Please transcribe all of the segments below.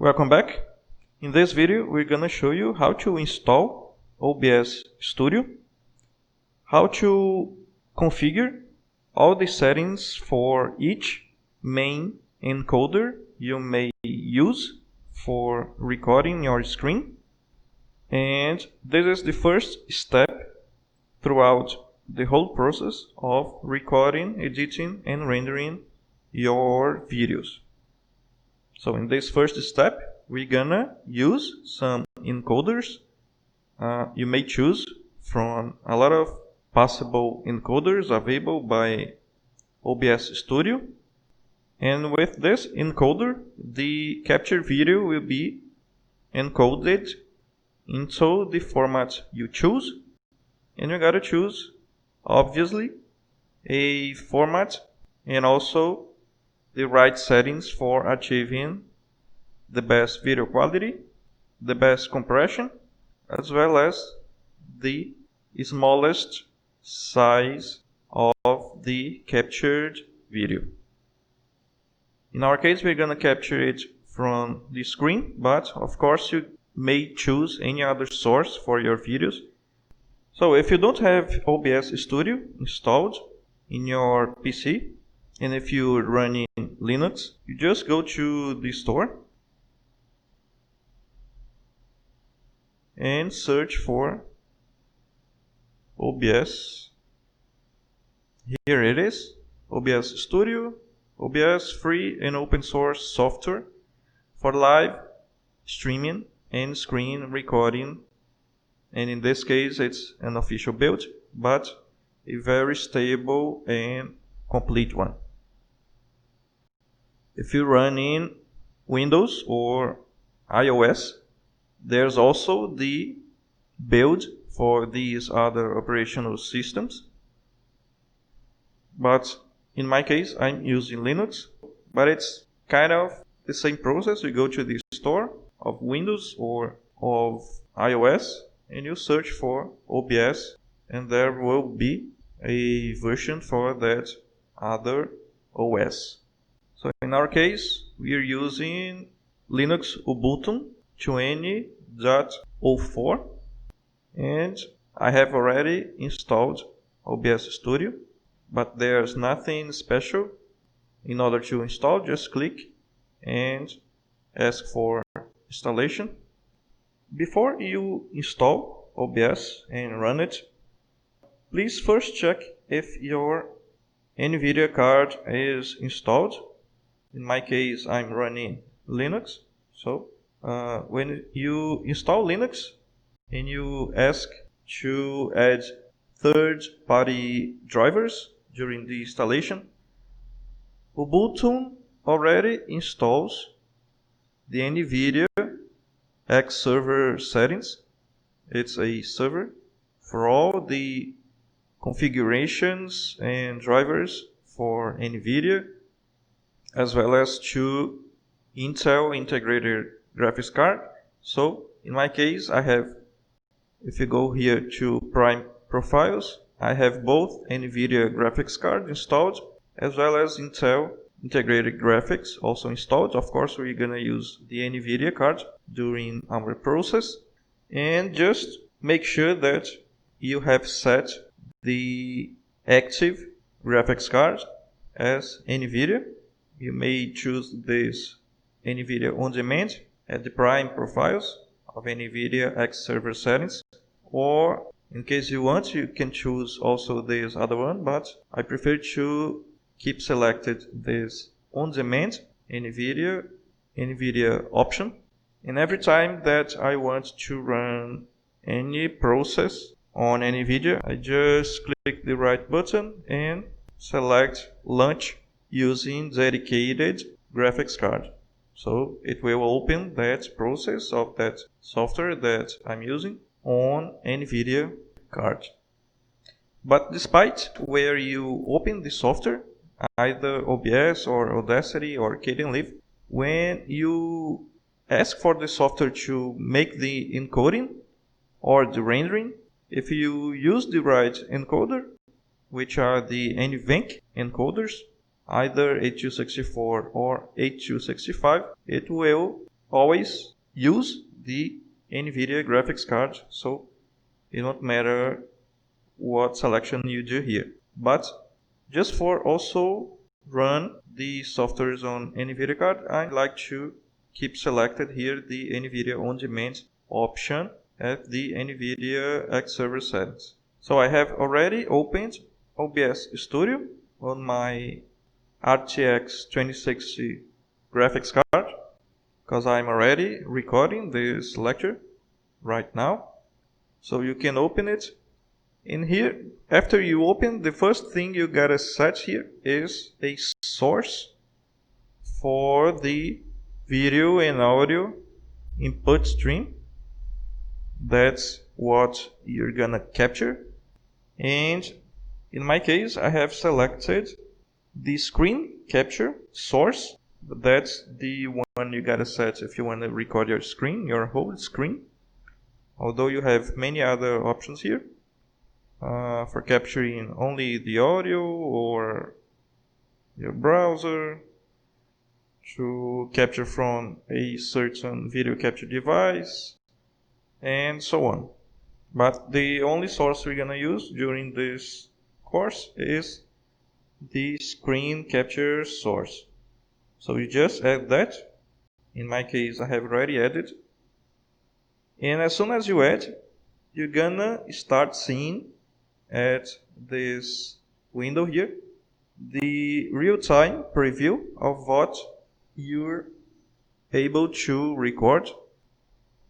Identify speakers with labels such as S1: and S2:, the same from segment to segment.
S1: Welcome back. In this video we're gonna show you how to install OBS Studio, how to configure all the settings for each main encoder you may use for recording your screen, and this is the first step throughout the whole process of recording, editing and rendering your videos. So in this first step, we're gonna use some encoders. You may choose from a lot of possible encoders available by OBS Studio. And with this encoder, the captured video will be encoded into the format you choose. And you gotta choose, obviously, a format and also the right settings for achieving the best video quality, the best compression, as well as the smallest size of the captured video. In our case, we're going to capture it from the screen, but of course you may choose any other source for your videos. So if you don't have OBS Studio installed in your PC, and if you're running Linux, you just go to the store and search for OBS. Here it is, OBS Studio, OBS free and open source software for live streaming and screen recording. And in this case, it's an official build, but a very stable and complete one. If you run in Windows or iOS, there's also the build for these other operational systems. But in my case, I'm using Linux, but it's kind of the same process. You go to the store of Windows or of iOS and you search for OBS, and there will be a version for that other OS. So in our case, we are using Linux Ubuntu 20.04, and I have already installed OBS Studio, but there's nothing special. In order to install, just click and ask for installation. Before you install OBS and run it, please first check if your NVIDIA card is installed. In my case, I'm running Linux. So when you install Linux and you ask to add third-party drivers during the installation, Ubuntu already installs the NVIDIA X server settings. It's a server for all the configurations and drivers for NVIDIA, as well as to Intel integrated graphics card. So in my case, I have, if you go here to Prime Profiles, I have both NVIDIA graphics card installed as well as Intel integrated graphics also installed. Of course, we're gonna use the NVIDIA card during our process, and just make sure that you have set the active graphics card as NVIDIA. You may choose this NVIDIA on demand at the Prime Profiles of NVIDIA X server settings, or in case you want, you can choose also this other one, but I prefer to keep selected this on demand NVIDIA option. And every time that I want to run any process on NVIDIA, I just click the right button and select launch using dedicated graphics card. So it will open that process of that software that I'm using on NVIDIA card. But despite where you open the software, either OBS or Audacity or Kdenlive, when you ask for the software to make the encoding or the rendering, if you use the right encoder, which are the NVENC encoders, either H.264 or H.265, it will always use the NVIDIA Graphics Card, so it won't matter what selection you do here. But just for also run the softwares on NVIDIA card, I like to keep selected here the NVIDIA On Demand option at the NVIDIA X server settings. So I have already opened OBS Studio on my RTX 2060 graphics card because I'm already recording this lecture right now. So you can open it. In here, after you open, the first thing you gotta set here is a source for the video and audio input stream. That's what you're gonna capture. And in my case, I have selected the screen capture source. That's the one you gotta set if you want to record your screen, your whole screen. Although you have many other options here. For capturing only the audio or your browser, to capture from a certain video capture device, and so on. But the only source we're gonna use during this course is the screen capture source. So you just add that. In my case, I have already added. And as soon as you add, you're gonna start seeing at this window here the real-time preview of what you're able to record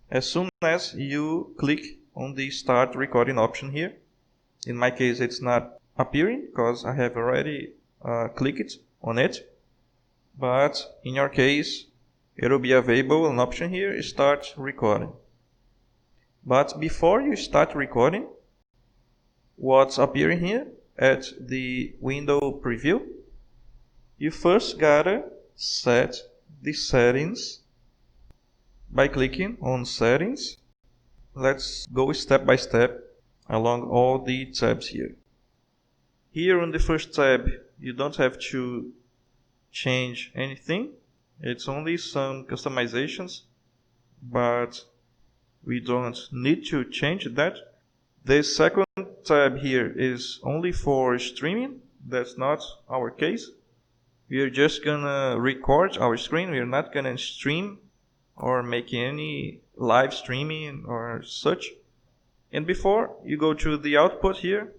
S1: as soon as you click on the start recording option here. In my case, it's not appearing because I have already clicked on it, but in your case it will be available an option here, start recording. But before you start recording, what's appearing here at the window preview, you first gotta set the settings by clicking on settings. Let's go step by step along all the tabs here. Here on the first tab, you don't have to change anything. It's only some customizations, but we don't need to change that. The second tab here is only for streaming. That's not our case. We are just gonna record our screen. We are not gonna stream or make any live streaming or such. And before you go to the output here,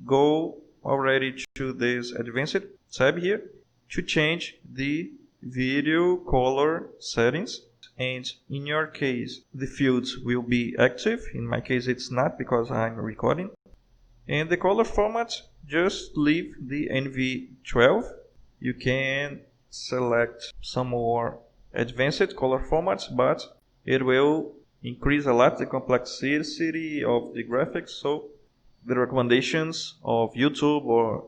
S1: go already to this advanced tab here to change the video color settings. And in your case, the fields will be active. In my case, it's not because I'm recording. And the color format, just leave the NV12. You can select some more advanced color formats, but it will increase a lot the complexity of the graphics. So the recommendations of YouTube or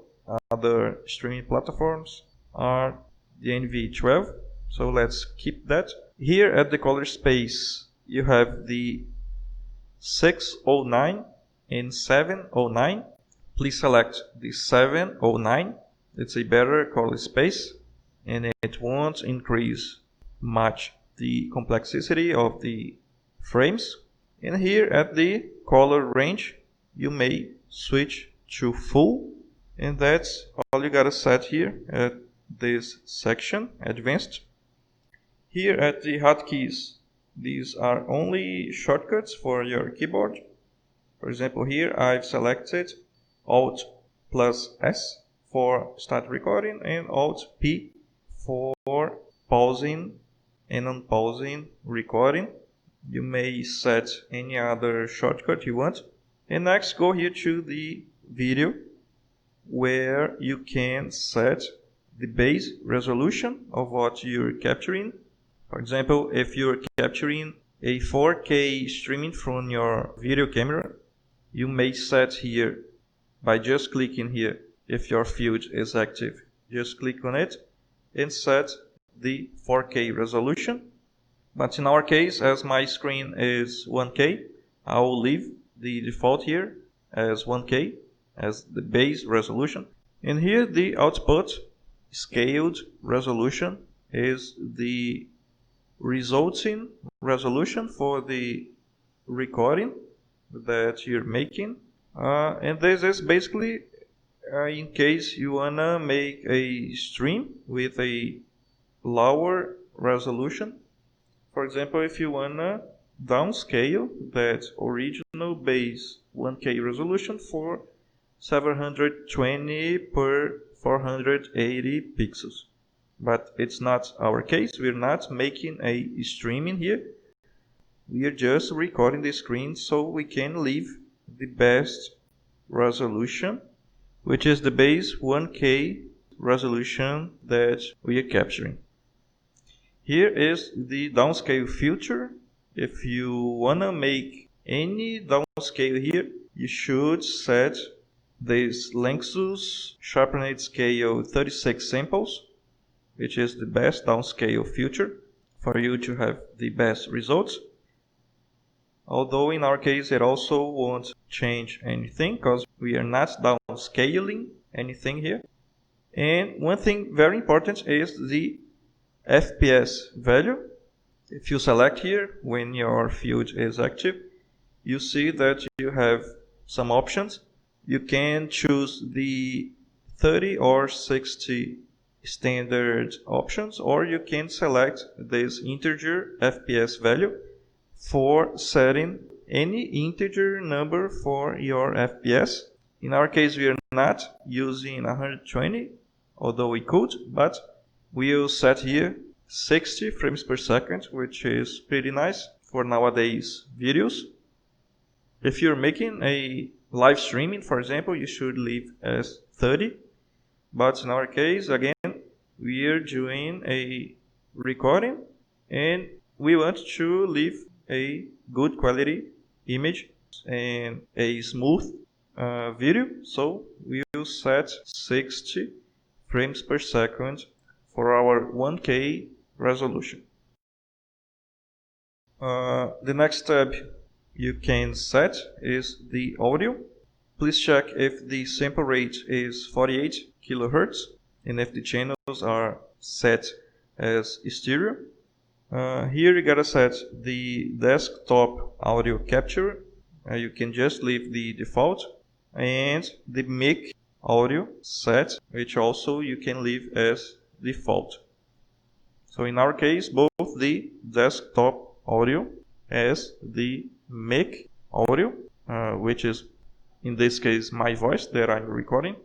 S1: other streaming platforms are the NV12. So let's keep that. Here at the color space, you have the 609 and 709. Please select the 709. It's a better color space and it won't increase much the complexity of the frames. And here at the color range, you may switch to full, and that's all you gotta set here at this section, advanced. Here at the hotkeys, these are only shortcuts for your keyboard. For example, here I've selected Alt plus S for start recording and Alt P for pausing and unpausing recording. You may set any other shortcut you want. And next, go here to the video where you can set the base resolution of what you're capturing. For example, if you're capturing a 4K streaming from your video camera, you may set here by just clicking here. If your field is active, just click on it and set the 4K resolution. But in our case, as my screen is 1K, I will leave the default here as 1K as the base resolution. And here the output scaled resolution is the resulting resolution for the recording that you're making. And this is basically in case you wanna make a stream with a lower resolution. For example, if you wanna downscale that original base 1K resolution for 720 per 480 pixels. But it's not our case. We're not making a streaming here. We are just recording the screen so we can leave the best resolution, which is the base 1K resolution that we are capturing. Here is the downscale filter. If you wanna make any downscale here, you should set this Lanczos sharpened scale 36 samples, which is the best downscale filter for you to have the best results. Although in our case it also won't change anything because we are not downscaling anything here. And one thing very important is the FPS value. If you select here when your field is active, you see that you have some options. You can choose the 30 or 60 standard options, or you can select this integer FPS value for setting any integer number for your FPS. In our case, we are not using 120, although we could, but we'll set here 60 frames per second, which is pretty nice for nowadays videos. If you're making a live streaming, for example, you should leave as 30. But in our case, again, we are doing a recording and we want to leave a good quality image and a smooth video. So we will set 60 frames per second for our 1K resolution. The next tab you can set is the audio. Please check if the sample rate is 48 kHz and if the channels are set as stereo. Here you gotta set the desktop audio capture. You can just leave the default, and the mic audio set, which also you can leave as default. So in our case, both the desktop audio as the mic audio, which is in this case my voice that I'm recording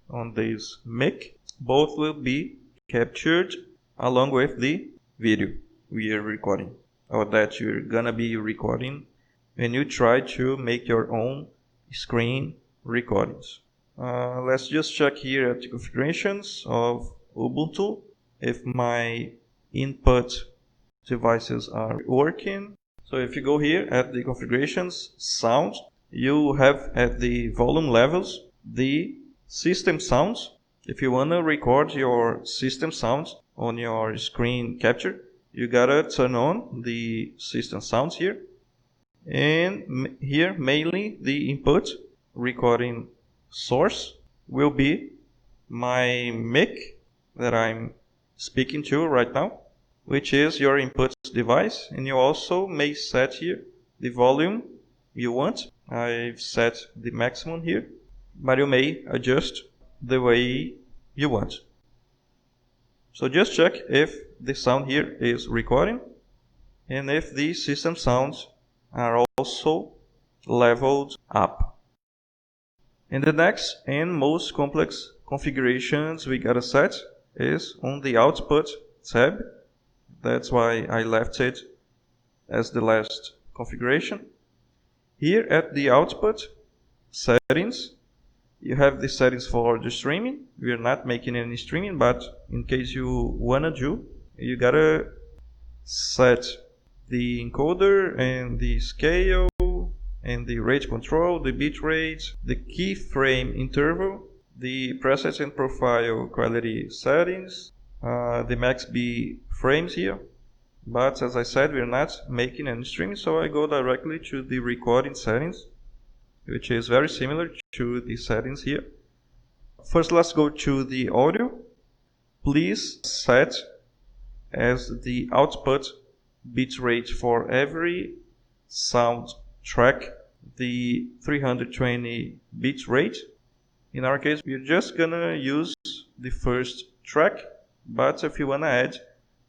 S1: on this mic, both will be captured along with the video we are recording, or that you're gonna be recording when you try to make your own screen recordings. Let's just check here at the configurations of Ubuntu if my input devices are working. So if you go here at the configurations, sound, you have at the volume levels the system sounds. If you want to record your system sounds on your screen capture, you gotta turn on the system sounds here. And here mainly the input recording source will be my mic that I'm speaking to right now, which is your input device. And you also may set here the volume you want. I've set the maximum here, but you may adjust the way you want. So just check if the sound here is recording and if the system sounds are also leveled up. And the next and most complex configurations we gotta set is on the output tab. That's why I left it as the last configuration. Here at the output settings, you have the settings for the streaming. We are not making any streaming, but in case you wanna do, you gotta set the encoder and the scale and the rate control, the bitrate, the keyframe interval, the preset and profile quality settings, the max B frames here. But as I said, we're not making any streaming, so I go directly to the recording settings, which is very similar to the settings here. First, let's go to the audio. Please set as the output bitrate for every sound track, the 320 bit rate. In our case, we're just gonna use the first track, but if you wanna add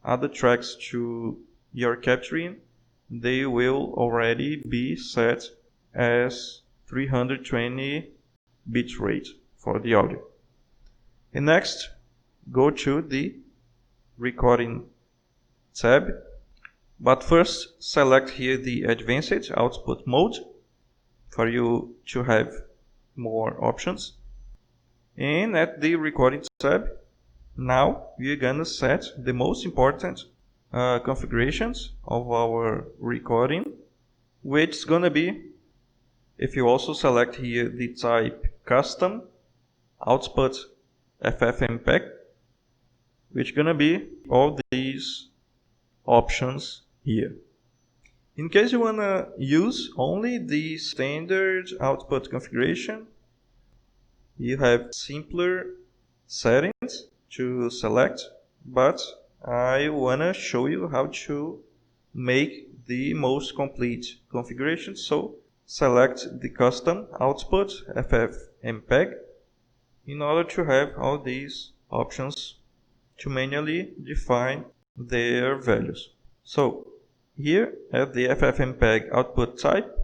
S1: other tracks to your capturing, they will already be set as 320 bit rate for the audio. And next, go to the recording tab, but first select here the advanced output mode for you to have more options. And at the recording tab, now we're gonna set the most important configurations of our recording, which is gonna be, if you also select here the type custom output FFmpeg, which is gonna be all these options here. In case you wanna use only the standard output configuration, you have simpler settings to select, but I wanna show you how to make the most complete configuration. So select the custom output FFmpeg in order to have all these options to manually define their values. So here at the FFmpeg output type,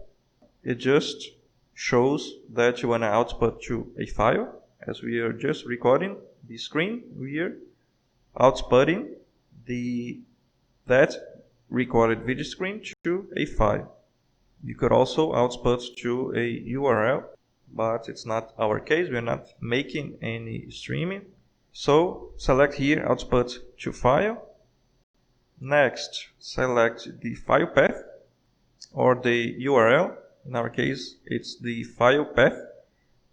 S1: it just shows that you want to output to a file. As we are just recording the screen, we are outputting that recorded video screen to a file. You could also output to a URL, but it's not our case. We're not making any streaming. So select here output to file. Next, select the file path or the URL. In our case, it's the file path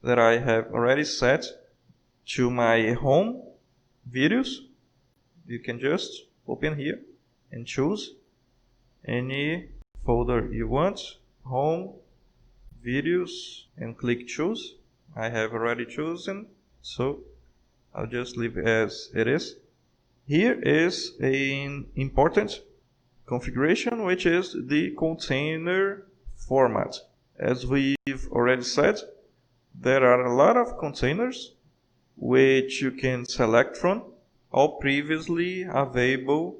S1: that I have already set to my home videos. You can just open here and choose any folder you want, home, videos, and click choose. I have already chosen, so I'll just leave it as it is. Here is an important configuration, which is the container format. As we've already said, there are a lot of containers which you can select from, all previously available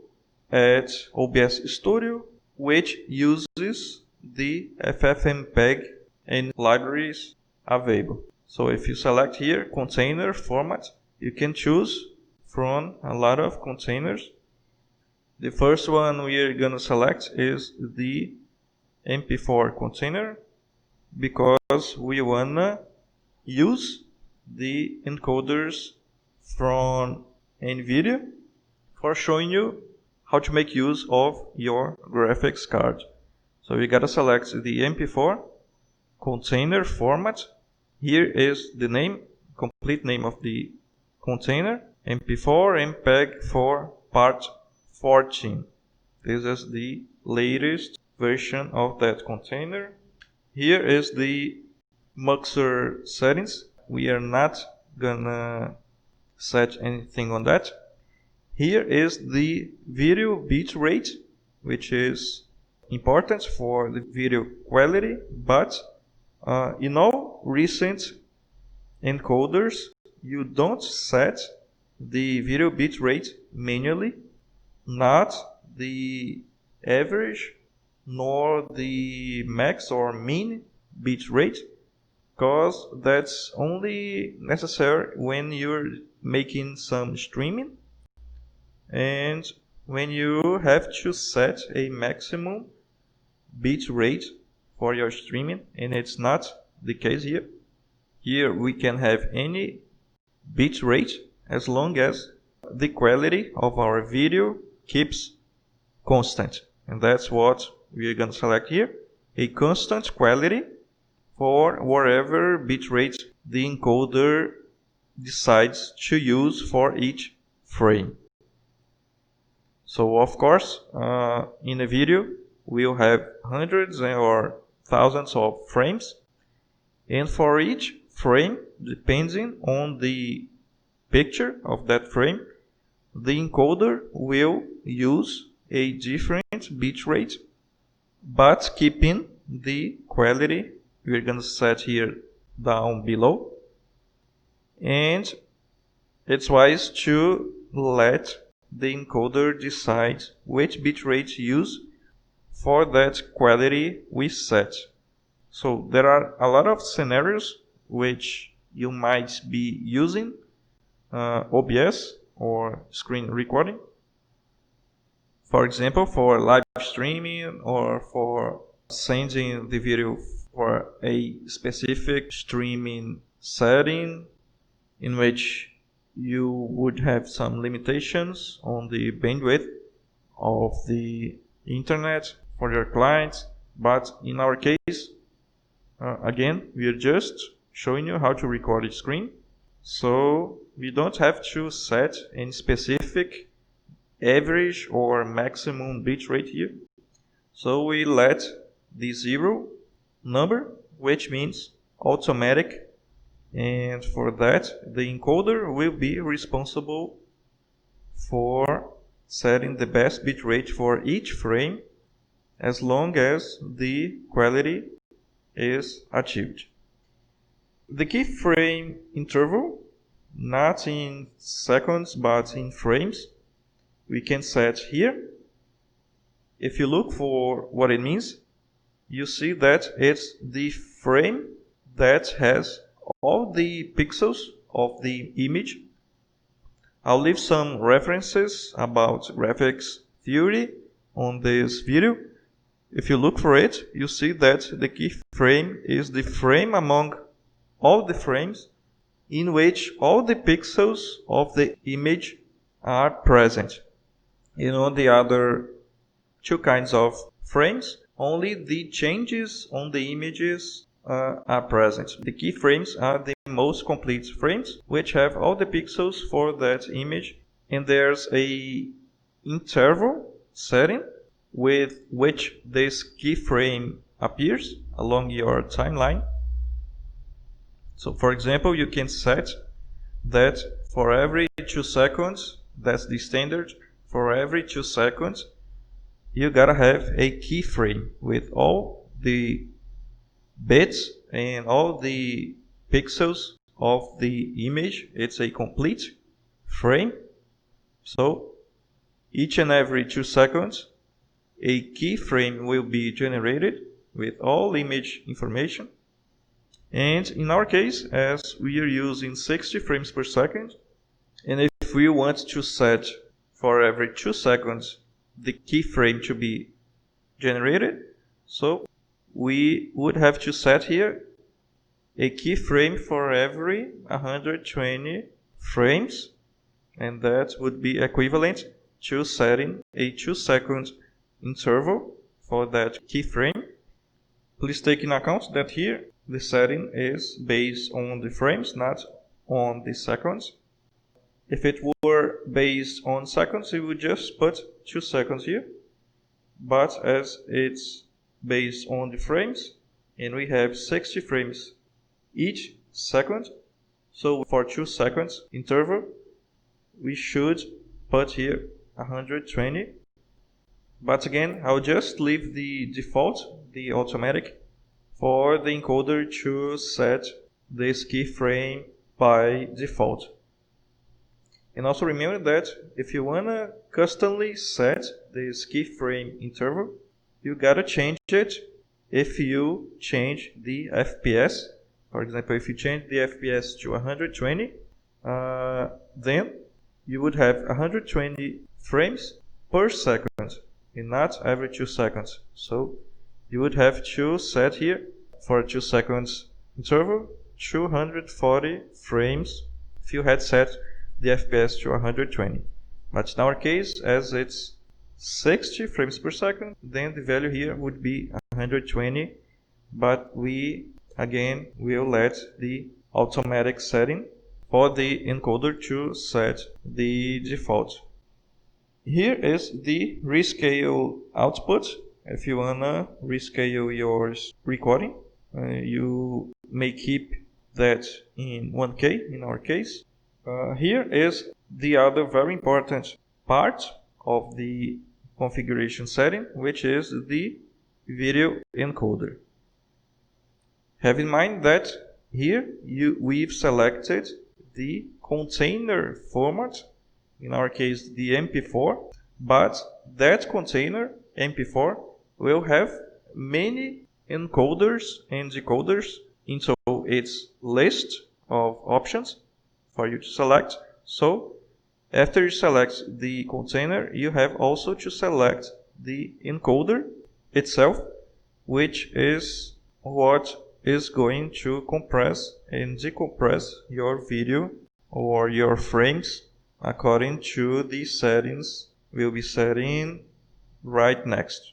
S1: at OBS Studio, which uses the FFmpeg and libraries available. So if you select here container format, you can choose from a lot of containers. The first one we are going to select is the MP4 container, because we want to use the encoders from NVIDIA for showing you how to make use of your graphics card. So we got to select the MP4 container format. Here is the name, complete name of the container, MP4 MPEG 4 part 14. This is the latest version of that container. Here is the mixer settings. We are not gonna set anything on that. Here is the video bit rate, which is important for the video quality, but in all recent encoders, you don't set the video bit rate manually, not the average nor the max or min bit rate, because that's only necessary when you're making some streaming and when you have to set a maximum bit rate for your streaming, and it's not the case here. Here we can have any bit rate as long as the quality of our video keeps constant, and that's what we're going to select here, a constant quality for whatever bitrate the encoder decides to use for each frame. So of course, in a video we'll have hundreds or thousands of frames, and for each frame, depending on the picture of that frame, the encoder will use a different bitrate, but keeping the quality we're going to set here down below. And it's wise to let the encoder decide which bitrate to use for that quality we set. So there are a lot of scenarios which you might be using OBS or screen recording. For example, for live streaming or for sending the video for a specific streaming setting in which you would have some limitations on the bandwidth of the internet for your clients. But in our case, again, we are just showing you how to record a screen. So we don't have to set any specific average or maximum bitrate here. So we let the 0 number, which means automatic, and for that the encoder will be responsible for setting the best bitrate for each frame as long as the quality is achieved. The keyframe interval, not in seconds but in frames, we can set here. If you look for what it means, you see that it's the frame that has all the pixels of the image. I'll leave some references about graphics theory on this video. If you look for it, you see that the keyframe is the frame among all the frames in which all the pixels of the image are present. And on the other two kinds of frames, only the changes on the images are present. The keyframes are the most complete frames which have all the pixels for that image, and there's a interval setting with which this keyframe appears along your timeline. So for example, you can set that for every 2 seconds, that's the standard, for every 2 seconds you gotta have a keyframe with all the bits and all the pixels of the image. It's a complete frame. So each and every 2 seconds a keyframe will be generated with all image information. And in our case, as we are using 60 frames per second, and if we want to set for every 2 seconds the keyframe to be generated, so we would have to set here a keyframe for every 120 frames, and that would be equivalent to setting a 2 second interval for that keyframe. Please take into account that here the setting is based on the frames, not on the seconds. If it were based on seconds, we would just put 2 seconds here. But as it's based on the frames, and we have 60 frames each second, so for 2 seconds interval, we should put here 120. But again, I'll just leave the default, the automatic, for the encoder to set this keyframe by default. And also remember that if you wanna customly set this keyframe interval, you gotta change it if you change the FPS. For example, if you change the FPS to 120, then you would have 120 frames per second and not every 2 seconds. So you would have to set here for a 2 seconds interval 240 frames if you had set the FPS to 120. But in our case, as it's 60 frames per second, then the value here would be 120, but we again will let the automatic setting for the encoder to set the default. Here is the rescale output. If you wanna rescale your recording, you may keep that in 1K in our case. Here is the other very important part of the configuration setting, which is the video encoder. Have in mind that here we've selected the container format, in our case the MP4, but that container MP4 will have many encoders and decoders into its list of options for you to select. So after you select the container, you have also to select the encoder itself, which is what is going to compress and decompress your video or your frames according to the settings we'll be setting right next.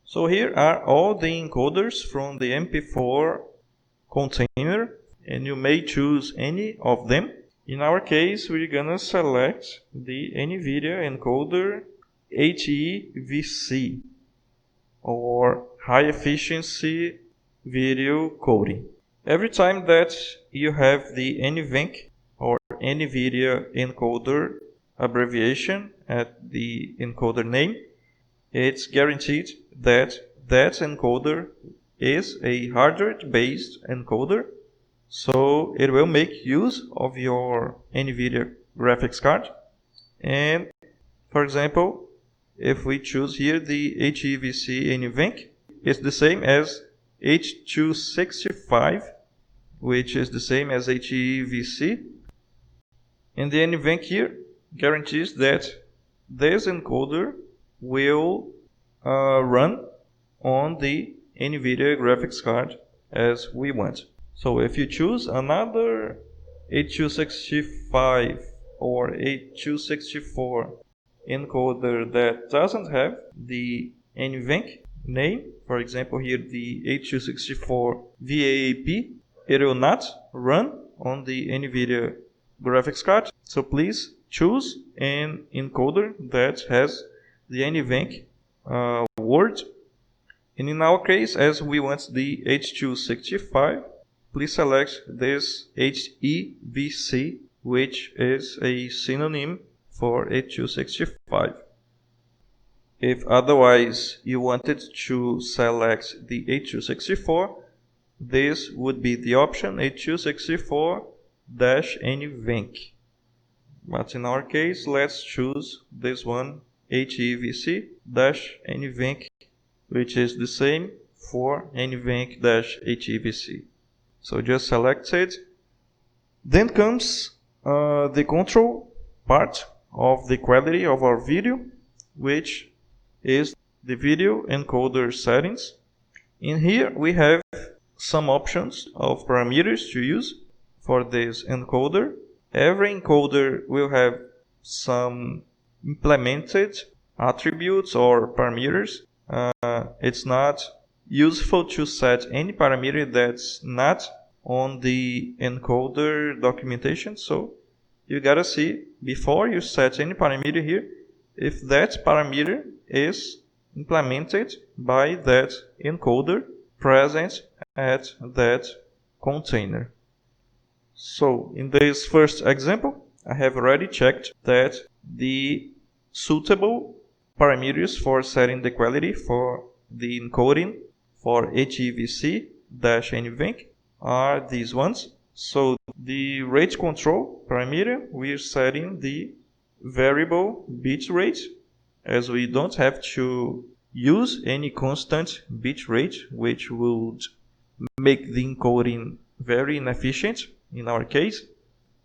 S1: So here are all the encoders from the MP4 container, and you may choose any of them. In our case, we're gonna select the NVIDIA encoder HEVC, or high efficiency video coding. Every time that you have the NVENC or NVIDIA encoder abbreviation at the encoder name, it's guaranteed that that encoder is a hardware-based encoder, so it will make use of your NVIDIA graphics card. And for example, if we choose here the HEVC NVENC, it's the same as H.265, which is the same as HEVC. And the NVENC here guarantees that this encoder will run on the NVIDIA graphics card as we want. So if you choose another H.265 or H.264 encoder that doesn't have the NVENC name, for example here the H.264 VAAP, it will not run on the NVIDIA graphics card. So please choose an encoder that has the NVENC word. And in our case, as we want the H.265, please select this HEVC, which is a synonym for H.265. If otherwise you wanted to select the H.264, this would be the option H.264-NVENC. But in our case, let's choose this one, HEVC-NVENC, which is the same for NVENC-HEVC. So just select it. Then comes the control part of the quality of our video, which is the video encoder settings. In here we have some options of parameters to use for this encoder. Every encoder will have some implemented attributes or parameters. It's not useful to set any parameter that's not on the encoder documentation, so you gotta see before you set any parameter here if that parameter is implemented by that encoder present at that container. So in this first example, I have already checked that the suitable parameters for setting the quality for the encoding for HEVC-NVENC are these ones. So the rate control parameter, we are setting the variable bit rate, as we don't have to use any constant bit rate, which would make the encoding very inefficient in our case.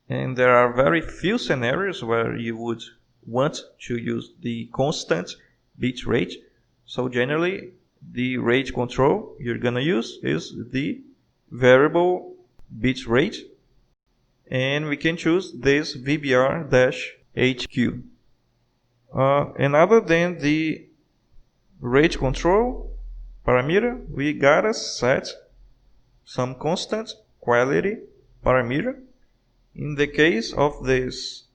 S1: And there are very few scenarios where you would want to use the constant bit rate. So generally, the rate control you're gonna use is the variable bit rate, and we can choose this VBR-HQ. And other than the rate control parameter, we gotta set some constant quality parameter. In the case of this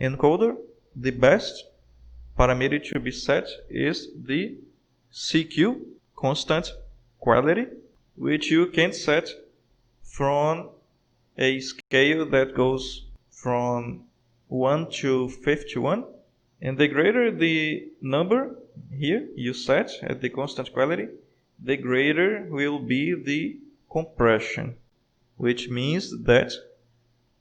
S1: encoder, the best parameter to be set is the CQ, constant quality, which you can set from a scale that goes from 1 to 51. And the greater the number here you set at the constant quality, the greater will be the compression, which means that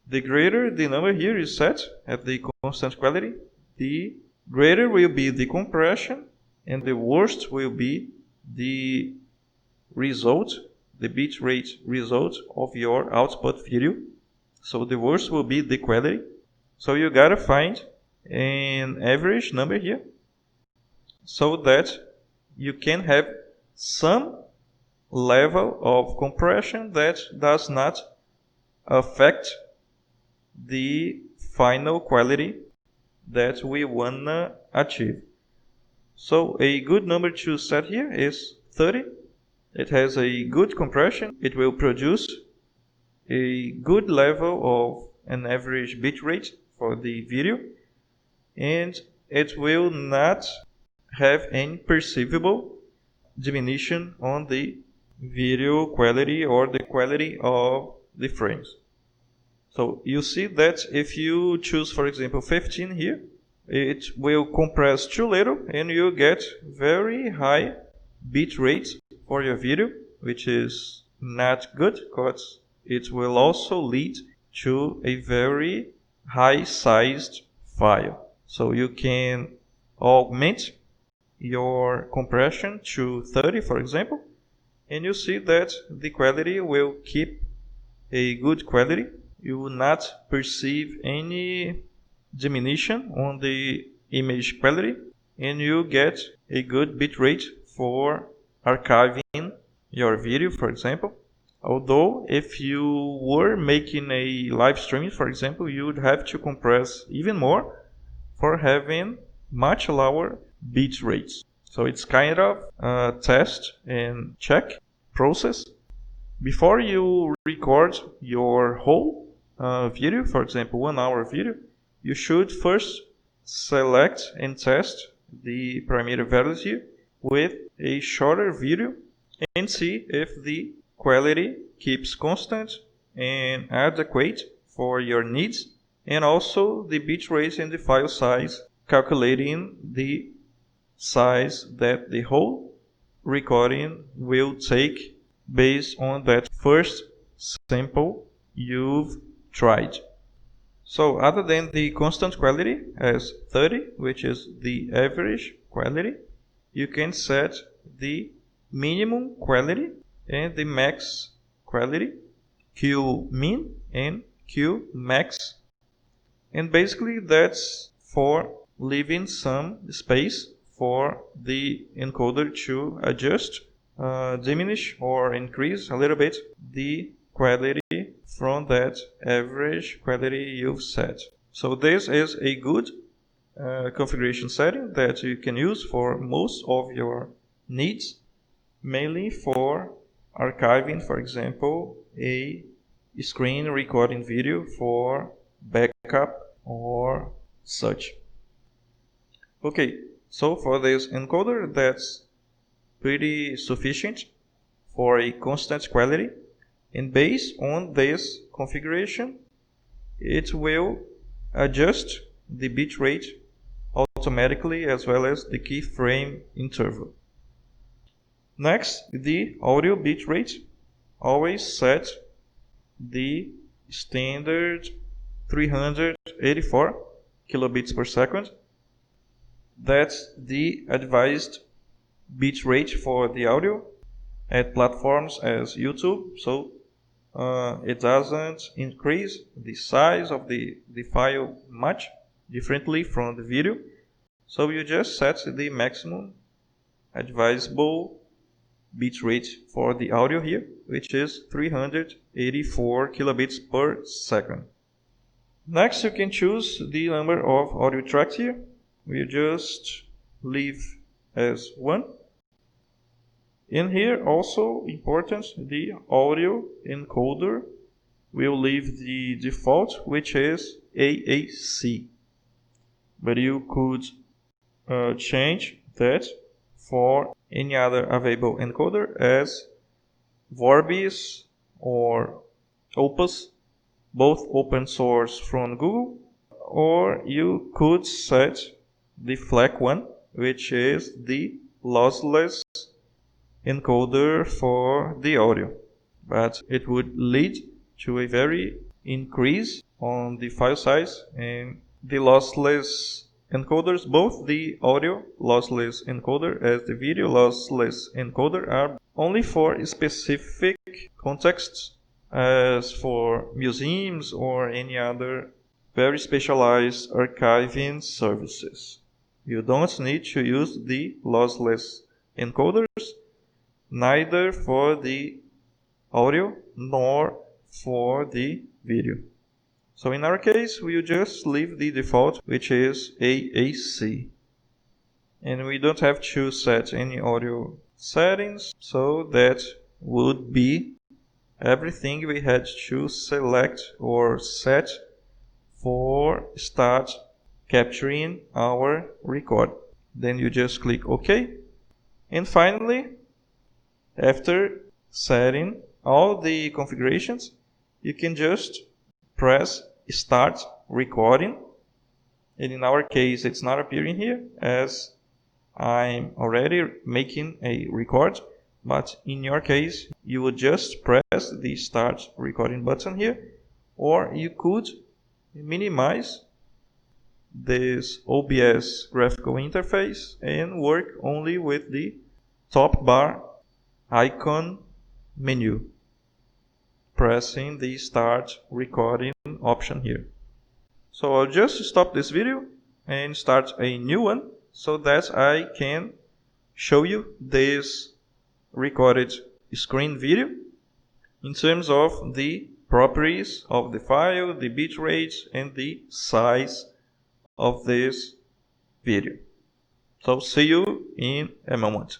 S1: the greater the number here is set at the constant quality, the greater will be the compression, and the worst will be the result, the bitrate result of your output video. So the worst will be the quality. So you gotta find an average number here so that you can have some level of compression that does not affect the final quality that we wanna achieve. So a good number to set here is 30. It has a good compression. It will produce a good level of an average bitrate for the video, and it will not have any perceivable diminution on the video quality or the quality of the frames. So you see that if you choose, for example, 15 here, it will compress too little and you get very high bit rate for your video, which is not good because it will also lead to a very high sized file. So you can augment your compression to 30, for example, and you see that the quality will keep a good quality. You will not perceive any diminution on the image quality, and you get a good bitrate for archiving your video, for example. Although if you were making a live stream, for example, you would have to compress even more for having much lower bit rates. So it's kind of a test and check process. Before you record your whole video, for example 1 hour video, you should first select and test the parameter values here with a shorter video and see if the quality keeps constant and adequate for your needs, and also the bitrate and the file size, calculating the size that the whole recording will take based on that first sample you've tried. So other than the constant quality as 30, which is the average quality, you can set the minimum quality and the max quality, Q min and Q max. And basically that's for leaving some space for the encoder to adjust, diminish or increase a little bit the quality from that average quality you've set. So this is a good configuration setting that you can use for most of your needs, mainly for archiving, for example, a screen recording video for backup or such. Okay, so for this encoder, that's pretty sufficient for a constant quality, and based on this configuration it will adjust the bitrate automatically as well as the keyframe interval. Next, the audio bitrate, always set the standard 384 kilobits per second. That's the advised bitrate for the audio at platforms as YouTube, so it doesn't increase the size of the file much differently from the video. So you just set the maximum advisable bitrate for the audio here, which is 384 kilobits per second. Next, you can choose the number of audio tracks here. We just leave as 1. In here also important, the audio encoder will leave the default, which is AAC, but you could change that for any other available encoder as Vorbis or Opus, both open source from Google, or you could set the FLAC one, which is the lossless encoder for the audio. But it would lead to a very increase on the file size, and the lossless encoders, both the audio lossless encoder as the video lossless encoder, are only for specific contexts, as for museums or any other very specialized archiving services. You don't need to use the lossless encoders, neither for the audio nor for the video. So in our case, we'll just leave the default, which is AAC. And we don't have to set any audio settings, so that would be everything we had to select or set for start capturing our record. Then you just click OK. And finally, after setting all the configurations, you can just press start recording. And in our case, it's not appearing here as I'm already making a record. But in your case, you would just press the start recording button here, or you could minimize this OBS graphical interface and work only with the top bar icon menu, pressing the start recording option here. So I'll just stop this video and start a new one so that I can show you this recorded screen video in terms of the properties of the file, the bitrate, and the size of this video. So see you in a moment.